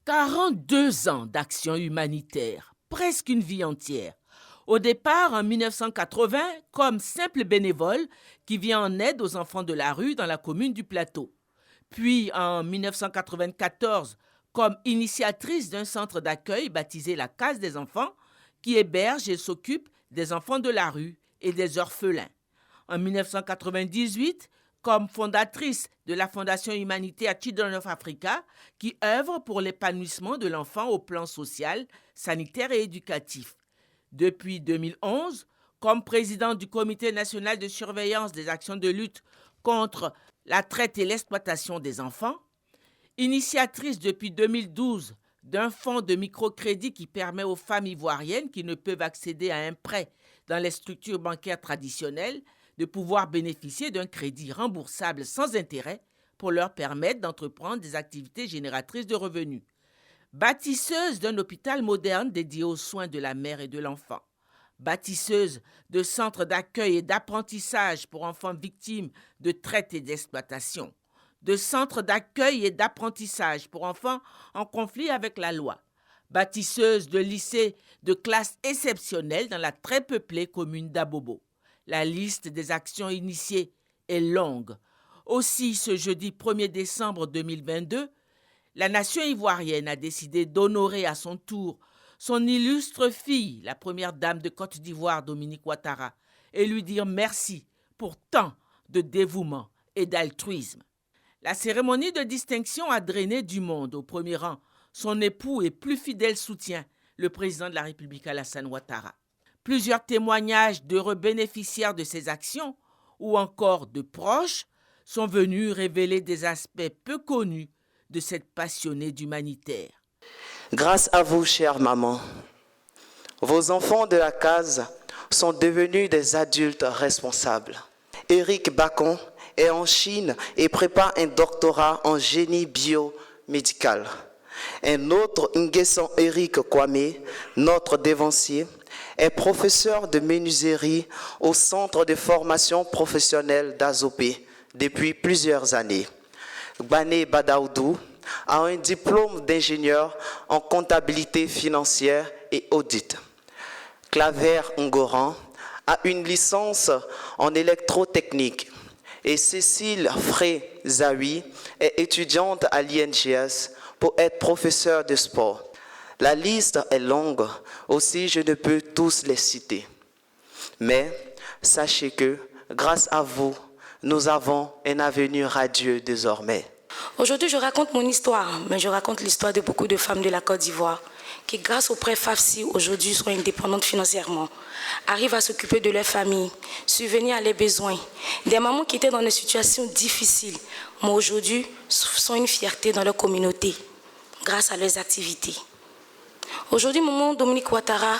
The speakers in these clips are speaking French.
42 ans d'action humanitaire, presque une vie entière. Au départ, en 1980, comme simple bénévole qui vient en aide aux enfants de la rue dans la commune du Plateau. Puis, en 1994, comme initiatrice d'un centre d'accueil baptisé la Case des enfants, qui héberge et s'occupe des enfants de la rue et des orphelins. En 1998, comme fondatrice de la Fondation humanitaire Children of Africa, qui œuvre pour l'épanouissement de l'enfant au plan social, sanitaire et éducatif. Depuis 2011, comme présidente du Comité national de surveillance des actions de lutte contre la traite et l'exploitation des enfants, initiatrice depuis 2012 d'un fonds de microcrédit qui permet aux femmes ivoiriennes qui ne peuvent accéder à un prêt dans les structures bancaires traditionnelles de pouvoir bénéficier d'un crédit remboursable sans intérêt pour leur permettre d'entreprendre des activités génératrices de revenus. Bâtisseuse d'un hôpital moderne dédié aux soins de la mère et de l'enfant. Bâtisseuse de centres d'accueil et d'apprentissage pour enfants victimes de traite et d'exploitation. De centres d'accueil et d'apprentissage pour enfants en conflit avec la loi. Bâtisseuse de lycées de classe exceptionnelle dans la très peuplée commune d'Abobo. La liste des actions initiées est longue. Aussi, ce jeudi 1er décembre 2022, la nation ivoirienne a décidé d'honorer à son tour son illustre fille, la première dame de Côte d'Ivoire, Dominique Ouattara, et lui dire merci pour tant de dévouement et d'altruisme. La cérémonie de distinction a drainé du monde, au premier rang son époux et plus fidèle soutien, le président de la République Alassane Ouattara. Plusieurs témoignages d'heureux bénéficiaires de ces actions, ou encore de proches, sont venus révéler des aspects peu connus de cette passionnée d'humanitaire. Grâce à vous, chère maman, vos enfants de la case sont devenus des adultes responsables. Éric Bacon est en Chine et prépare un doctorat en génie biomédical. Un autre, Nguesson Éric Kwame, notre dévancier, est professeur de menuiserie au Centre de formation professionnelle d'Azopé depuis plusieurs années. Gbane Badaoudou a un diplôme d'ingénieur en comptabilité financière et audit. Claver Ngoran a une licence en électrotechnique et Cécile Frey-Zawi est étudiante à l'INGS pour être professeure de sport. La liste est longue, aussi je ne peux tous les citer. Mais sachez que, grâce à vous, nous avons un avenir radieux désormais. Aujourd'hui, je raconte mon histoire, mais je raconte l'histoire de beaucoup de femmes de la Côte d'Ivoire qui, grâce au prêt FAFSI, aujourd'hui sont indépendantes financièrement, arrivent à s'occuper de leur famille, subvenir à leurs besoins. Des mamans qui étaient dans des situations difficiles, mais aujourd'hui sont une fierté dans leur communauté, grâce à leurs activités. Aujourd'hui, maman Dominique Ouattara,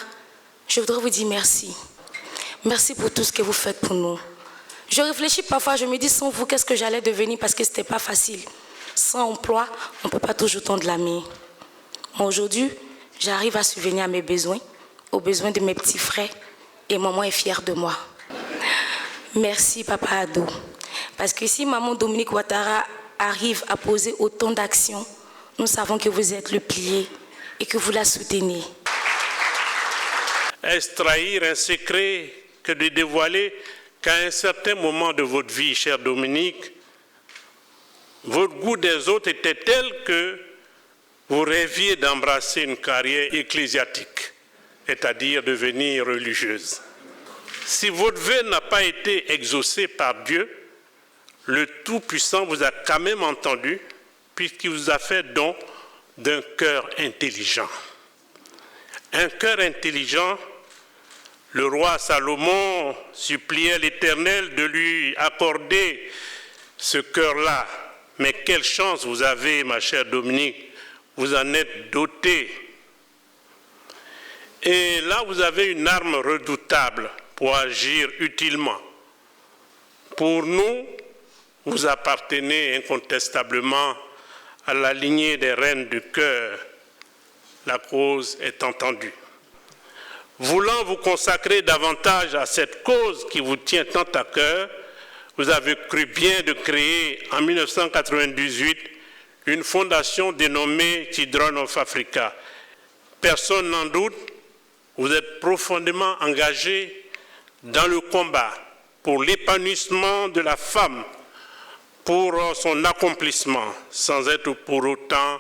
je voudrais vous dire merci. Merci pour tout ce que vous faites pour nous. Je réfléchis parfois, je me dis sans vous, qu'est-ce que j'allais devenir parce que ce n'était pas facile. Sans emploi, on ne peut pas toujours tendre la main. Mais aujourd'hui, j'arrive à subvenir à mes besoins, aux besoins de mes petits frères, et maman est fière de moi. Merci, Papa Ado. Parce que si maman Dominique Ouattara arrive à poser autant d'actions, nous savons que vous êtes le pilier et que vous la soutenez. Est-ce trahir un secret que de dévoiler qu'à un certain moment de votre vie, chère Dominique, votre goût des autres était tel que vous rêviez d'embrasser une carrière ecclésiastique, c'est-à-dire devenir religieuse. Si votre vœu n'a pas été exaucé par Dieu, le Tout-Puissant vous a quand même entendu, puisqu'il vous a fait don d'un cœur intelligent. Un cœur intelligent, le roi Salomon suppliait l'Éternel de lui accorder ce cœur-là. Mais quelle chance vous avez, ma chère Dominique, vous en êtes dotée. Et là, vous avez une arme redoutable pour agir utilement. Pour nous, vous appartenez incontestablement à la lignée des reines du cœur. La cause est entendue. Voulant vous consacrer davantage à cette cause qui vous tient tant à cœur, vous avez cru bien de créer en 1998 une fondation dénommée Children of Africa. Personne n'en doute, vous êtes profondément engagés dans le combat pour l'épanouissement de la femme, pour son accomplissement, sans être pour autant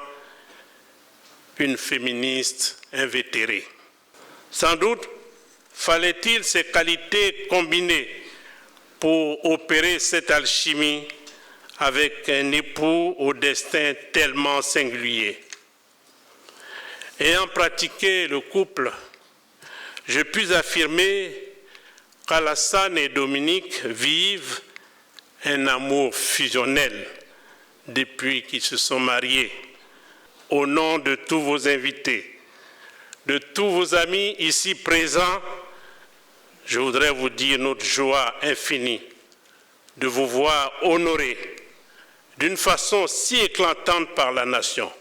une féministe invétérée. Sans doute fallait-il ces qualités combinées pour opérer cette alchimie avec un époux au destin tellement singulier. Ayant pratiqué le couple, je puis affirmer qu'Alassane et Dominique vivent un amour fusionnel depuis qu'ils se sont mariés. Au nom de tous vos invités, de tous vos amis ici présents, je voudrais vous dire notre joie infinie de vous voir honorés d'une façon si éclatante par la nation.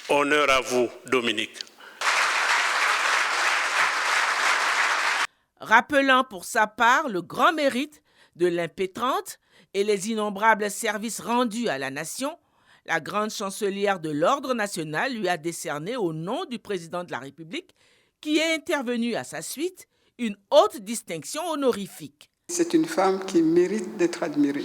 Honneur à vous, Dominique. Rappelant pour sa part le grand mérite de l'impétrante et les innombrables services rendus à la nation, la grande chancelière de l'Ordre national lui a décerné au nom du président de la République, qui est intervenu à sa suite, une haute distinction honorifique. C'est une femme qui mérite d'être admirée.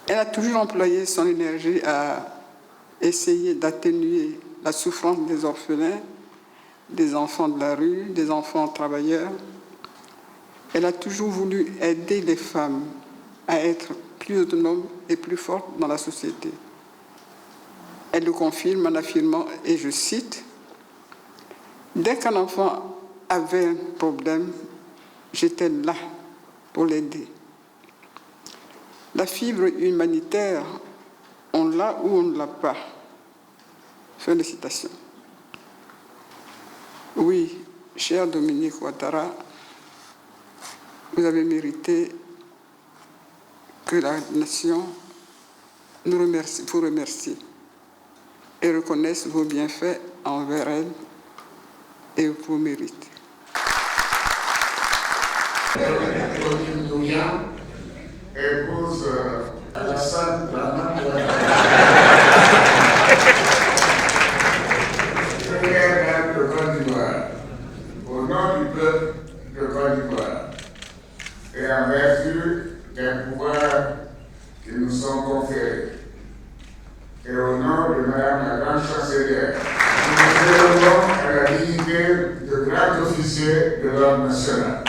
Elle a toujours employé son énergie à essayer d'atténuer la souffrance des orphelins, des enfants de la rue, des enfants travailleurs. Elle a toujours voulu aider les femmes à être plus autonomes et plus fortes dans la société. Elle le confirme en affirmant, et je cite, « Dès qu'un enfant avait un problème, j'étais là pour l'aider. La fibre humanitaire, on l'a ou on ne l'a pas. » Fin de citation. Oui, cher Dominique Ouattara, vous avez mérité que la nation vous remercie et reconnaisse vos bienfaits envers elle et vos mérites. Épouse Alassane Dramane Ouattara, de Côte d'Ivoire, au nom du peuple de Côte d'Ivoire, et en vertu des pouvoirs qui nous sont conférés, et au nom de Madame la Grande Chancelière, nous nous élevons à la dignité de grand officier de l'Ordre national.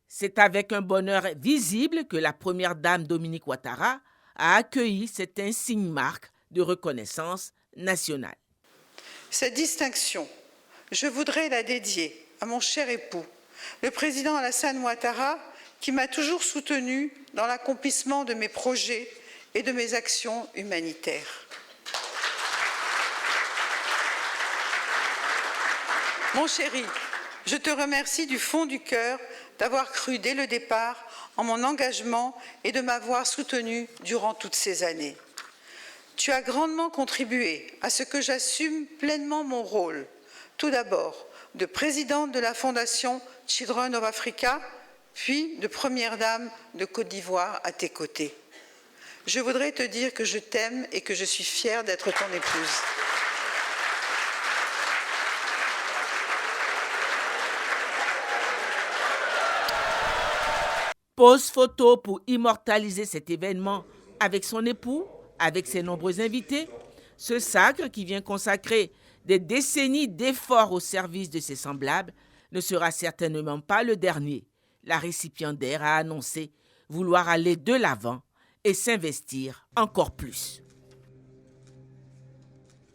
C'est avec un bonheur visible que la première dame Dominique Ouattara a accueilli cette insigne marque de reconnaissance nationale. Cette distinction, je voudrais la dédier à mon cher époux, le président Alassane Ouattara, qui m'a toujours soutenu dans l'accomplissement de mes projets et de mes actions humanitaires. Mon chéri, je te remercie du fond du cœur d'avoir cru dès le départ en mon engagement et de m'avoir soutenu durant toutes ces années. Tu as grandement contribué à ce que j'assume pleinement mon rôle, tout d'abord de présidente de la Fondation Children of Africa, puis de première dame de Côte d'Ivoire à tes côtés. Je voudrais te dire que je t'aime et que je suis fière d'être ton épouse. Pose photo pour immortaliser cet événement avec son époux, avec ses nombreux invités. Ce sacre qui vient consacrer des décennies d'efforts au service de ses semblables ne sera certainement pas le dernier. La récipiendaire a annoncé vouloir aller de l'avant et s'investir encore plus.